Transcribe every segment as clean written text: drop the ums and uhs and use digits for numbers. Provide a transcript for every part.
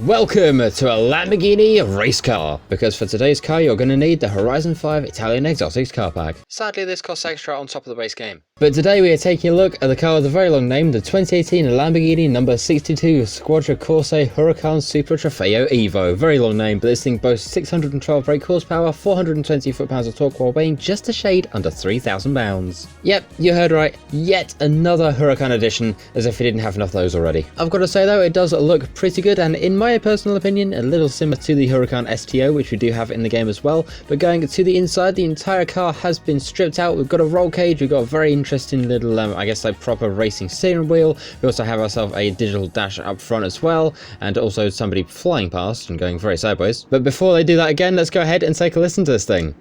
Welcome to a Lamborghini race car, because for today's car you're going to need the Horizon 5 Italian Exotics car pack. Sadly this costs extra on top of the base game. But today we are taking a look at the car with a very long name, the 2018 Lamborghini number 62 Squadra Corse Huracan Super Trofeo Evo. Very long name, but this thing boasts 612 brake horsepower, 420 foot-pounds of torque while weighing just a shade under 3,000 pounds. Yep, you heard right, yet another Huracan edition, as if we didn't have enough of those already. I've got to say though, it does look pretty good, and in my personal opinion, a little similar to the Huracan STO, which we do have in the game as well. But going to the inside, the entire car has been stripped out. We've got a roll cage, we've got a very interesting little, I guess like proper racing steering wheel. We also have ourselves a digital dash up front as well, and also somebody flying past and going very sideways. But before they do that again, let's go ahead and take a listen to this thing.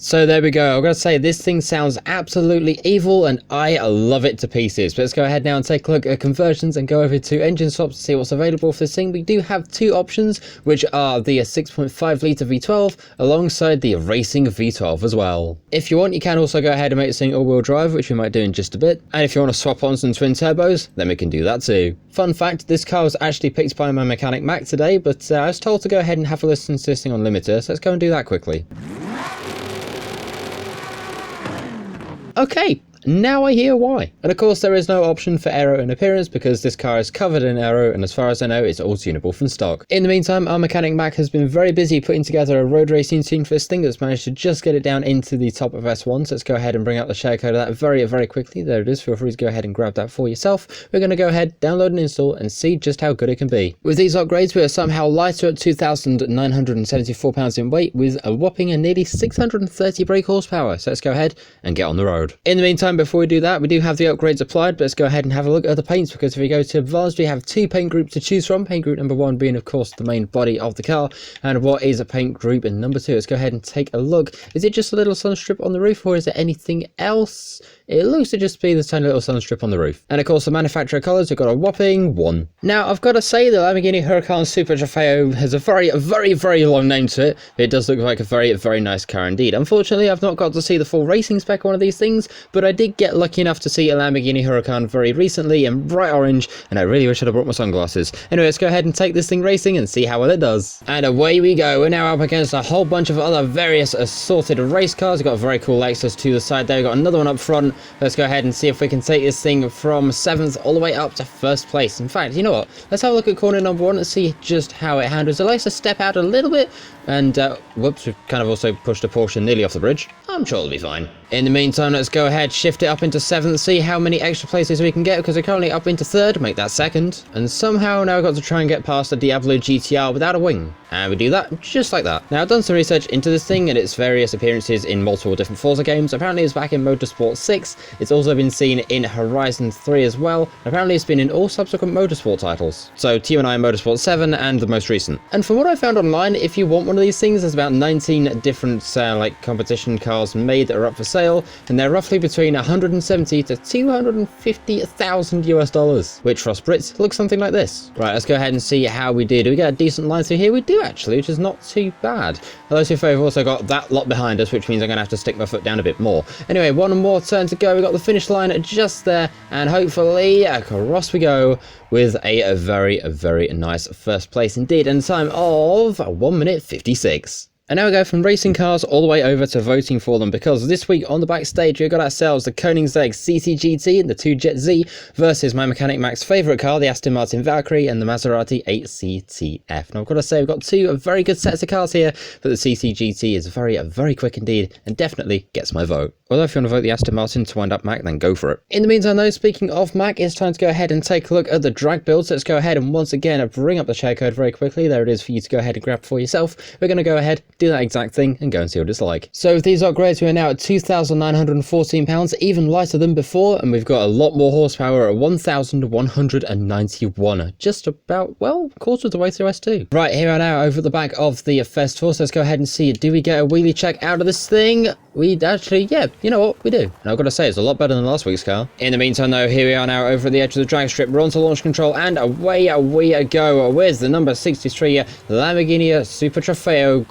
So there we go. I've got to say, this thing sounds absolutely evil and I love it to pieces. But let's go ahead now and take a look at conversions and go over to engine swaps to see what's available for this thing. We do have two options, which are the 6.5 litre V12 alongside the racing V12 as well. If you want, you can also go ahead and make this thing all-wheel drive, which we might do in just a bit. And if you want to swap on some twin turbos, then we can do that too. Fun fact, this car was actually picked by my mechanic Mac today, but I was told to go ahead and have a listen to this thing on limiter, so let's go and do that quickly. Okay, now I hear why. And of course there is no option for aero and appearance because this car is covered in aero, and as far as I know it's all tunable from stock. In the meantime, our mechanic Mac has been very busy putting together a road racing tune for this thing that's managed to just get it down into the top of S1. So let's go ahead and bring up the share code of that very quickly. There it is. Feel free to go ahead and grab that for yourself. We're going to go ahead, download and install and see just how good it can be. With these upgrades we are somehow lighter at 2,974 pounds in weight with a whopping and nearly 630 brake horsepower. So let's go ahead and get on the road. In the meantime, before we do that, we do have the upgrades applied, but let's go ahead and have a look at the paints, because if we go to advanced, we have two paint groups to choose from. Paint group number one being, of course, the main body of the car, and what is a paint group in number two. Let's go ahead and take a look. Is it just a little sun strip on the roof, or is there anything else? It looks to just be the tiny little sun strip on the roof. And of course, the manufacturer colours, we've got a whopping 1. Now, I've got to say, the Lamborghini Huracan Super Trofeo has a very long name to it. It does look like a very nice car indeed. Unfortunately, I've not got to see the full racing spec on one of these things, but I did get lucky enough to see a Lamborghini Huracan very recently in bright orange, and I really wish I'd have brought my sunglasses. Anyway, let's go ahead and take this thing racing and see how well it does. And away we go. We're now up against a whole bunch of other various assorted race cars. We've got a very cool Lexus to the side there. We've got another one up front. Let's go ahead and see if we can take this thing from 7th all the way up to 1st place. In fact, you know what? Let's have a look at corner number 1 and see just how it handles. It likes to step out a little bit, and whoops, we've kind of also pushed a portion nearly off the bridge. I'm sure it'll be fine. In the meantime, let's go ahead, shift it up into 7th, see how many extra places we can get, because we're currently up into 3rd, make that 2nd. And somehow now we've got to try and get past the Diablo GTR without a wing. And we do that just like that. Now, I've done some research into this thing and its various appearances in multiple different Forza games. Apparently it's back in Motorsport 6. It's also been seen in Horizon 3 as well. Apparently it's been in all subsequent Motorsport titles. So T&I Motorsport 7 and the most recent. And from what I found online, if you want one of these things, there's about 19 different like competition cars made that are up for sale, and they're roughly between 170 to 250,000 US dollars, which for us Brits looks something like this. Right, let's go ahead and see how we did. Do we get a decent line through here? We do actually, which is not too bad. Although so far we've also got that lot behind us, which means I'm going to have to stick my foot down a bit more. Anyway, one more turn to go. We got the finish line just there, and hopefully across we go with a very nice 1st place indeed, and time of 1 minute 56. And now we go from racing cars all the way over to voting for them, because this week on the backstage we've got ourselves the Koenigsegg CC-GT and the 2Jet-Z versus my mechanic Mac's favourite car, the Aston Martin Valkyrie and the Maserati 8CTF. Now I've got to say we've got two very good sets of cars here, but the CC-GT is very quick indeed and definitely gets my vote. Although if you want to vote the Aston Martin to wind up Mac, then go for it. In the meantime though, speaking of Mac, it's time to go ahead and take a look at the drag build. So let's go ahead and once again bring up the share code very quickly. There it is for you to go ahead and grab for yourself. We're going to go ahead do that exact thing and go and see what it's like. So with these upgrades, we are now at £2,914, even lighter than before, and we've got a lot more horsepower at 1,191. Just about, well, quarter of the way through S2. Right, here we are now over at the back of the Festival, so let's go ahead and see, do we get a wheelie check out of this thing? We actually, yeah, you know what, we do. And I've got to say, it's a lot better than last week's car. In the meantime though, here we are now over at the edge of the drag strip. We're onto launch control, and away we go. Where's the number 63 Lamborghini Super Trofeo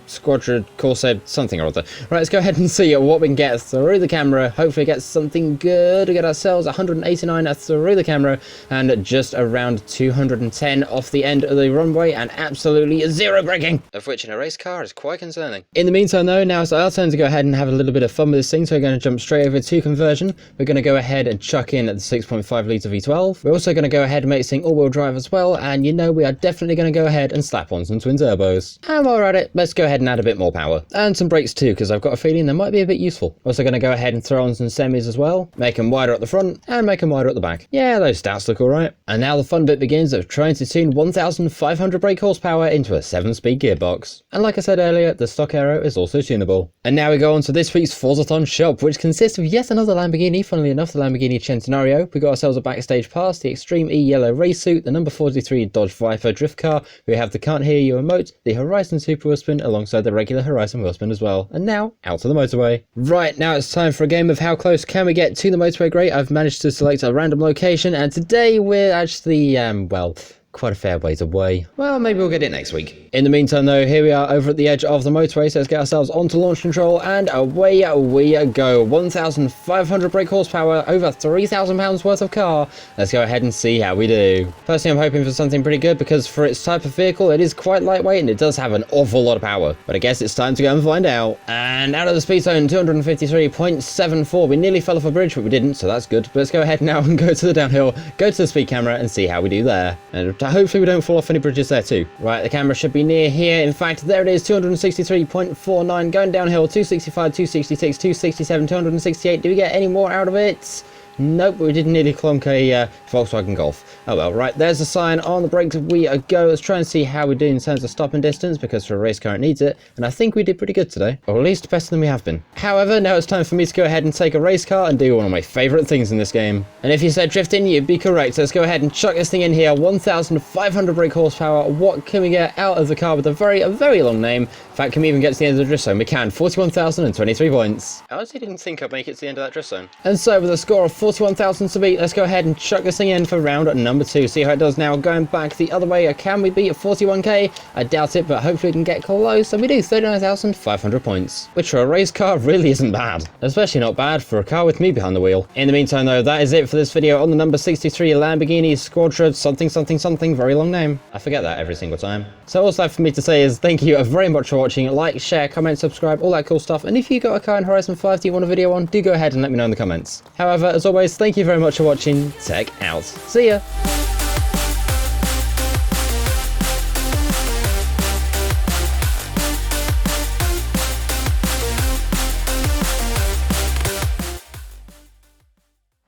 Squadra Corse, something or other. Right, let's go ahead and see what we can get through the camera. Hopefully get something good to get ourselves 189 through the camera, and just around 210 off the end of the runway, and absolutely zero braking, of which in a race car is quite concerning. In the meantime though, now it's our turn to go ahead and have a little bit of fun with this thing, so we're going to jump straight over to conversion. We're going to go ahead and chuck in the 6.5 litre V12. We're also going to go ahead and make this thing all-wheel drive as well, and you know we are definitely going to go ahead and slap on some twin turbos. And while we're at it, let's go ahead and add a bit more power. And some brakes too, because I've got a feeling they might be a bit useful. Also going to go ahead and throw on some semis as well, make them wider at the front and make them wider at the back. Yeah, those stats look alright. And now the fun bit begins of trying to tune 1,500 brake horsepower into a 7-speed gearbox. And like I said earlier, the stock aero is also tunable. And now we go on to this week's Forzathon shop, which consists of yet another Lamborghini, funnily enough the Lamborghini Centenario. We got ourselves a backstage pass, the Extreme E yellow race suit, the number 43 Dodge Viper drift car, we have the Can't Hear You emote, the Horizon Super Wheelspin alongside the regular Horizon Wheelspin as well. And now, out to the motorway. Right, now it's time for a game of how close can we get to the motorway grate. I've managed to select a random location, and today we're actually, well, quite a fair ways away. Well, maybe we'll get it next week. In the meantime though, here we are over at the edge of the motorway, so let's get ourselves onto launch control, and away we go. 1,500 brake horsepower, over £3,000 worth of car. Let's go ahead and see how we do. Personally, I'm hoping for something pretty good, because for its type of vehicle, it is quite lightweight and it does have an awful lot of power. But I guess it's time to go and find out. And out of the speed zone, 253.74. We nearly fell off a bridge, but we didn't, so that's good. But let's go ahead now and go to the downhill, go to the speed camera and see how we do there. And hopefully we don't fall off any bridges there too. Right, the camera should be near here. In fact, there it is, 263.49, going downhill, 265, 266, 267, 268. Do we get any more out of it? Nope, we did nearly clonk a Volkswagen Golf. Oh well, right, there's a sign on the brakes. We go. Let's try and see how we do in terms of stopping distance, because for a race car it needs it, and I think we did pretty good today, or at least better than we have been. However, now it's time for me to go ahead and take a race car and do one of my favourite things in this game. And if you said drifting, you'd be correct. So let's go ahead and chuck this thing in here. 1,500 brake horsepower. What can we get out of the car with a very long name? In fact, can we even get to the end of the drift zone? We can. 41,023 points. I honestly didn't think I'd make it to the end of that drift zone. And so with a score of 41,000 to beat, let's go ahead and chuck this thing in for round number 2. See how it does now. Going back the other way, can we beat 41k? I doubt it, but hopefully we can get close. And we do 39,500 points, which for a race car really isn't bad. Especially not bad for a car with me behind the wheel. In the meantime though, that is it for this video on the number 63 Lamborghini Squadra something, very long name. I forget that every single time. So all that's left for me to say is thank you very much for watching. Like, share, comment, subscribe, all that cool stuff. And if you got a car in Horizon 5 that you want a video on, do go ahead and let me know in the comments. However, as always, thank you very much for watching. Tech out. See ya.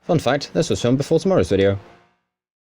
Fun fact, this was filmed before tomorrow's video.